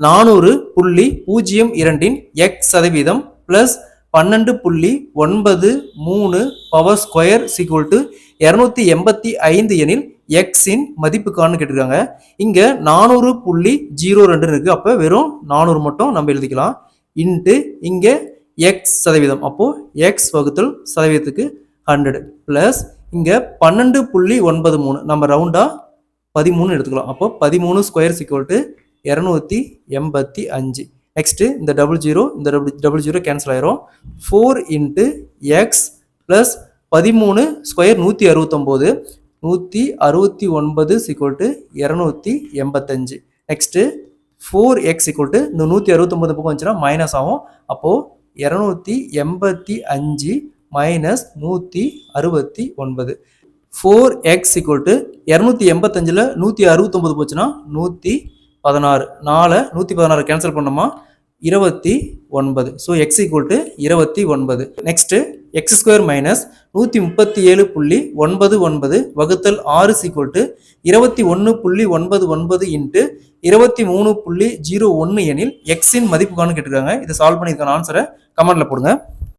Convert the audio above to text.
400.02 X சதவீதம் plus 12.93 power square equal to 285 எனில் எக்ஸின் மதிப்புக்கான்னு கேட்டிருக்காங்க. இங்க 400.02 இருக்கு. அப்ப வெறும் 400 மட்டும் நம்ம எழுதிக்கலாம். இன்ட்டு இங்க எக்ஸ் சதவீதம், அப்போ எக்ஸ் வகுத்தல் சதவீதத்துக்கு 100 பிளஸ் இங்க 12.93 நம்ம ரவுண்டா 13 எடுத்துக்கலாம். அப்போ 13 ஸ்கொயர் ஈக்குவல் டு 285. நெக்ஸ்ட் இந்த டபுள் ஜீரோ கேன்சல் ஆயிரும். 4 into X plus 13 square 169 169 equal to 285. Next 4x equal to இந்த 169 பக்கம் வந்துச்சுன்னா மைனஸ் ஆகும். அப்போ 285 மைனஸ் 169. 4x ஈக்குவல் டு 285ல 169 போச்சுன்னா 116. 116 கேன்சல் பண்ணோமா 29. So x equal to 29. Next x square minus 137.99 வகுத்தல் 6 ஈக்குவல் டு 21.99 இன்ட்டு 23.01 எனில் எக்ஸின் மதிப்புக்கான கேட்டிருக்காங்க. இதை சால்வ் பண்ணி இதுக்கான ஆன்சரை கமெண்ட்ல போடுங்க.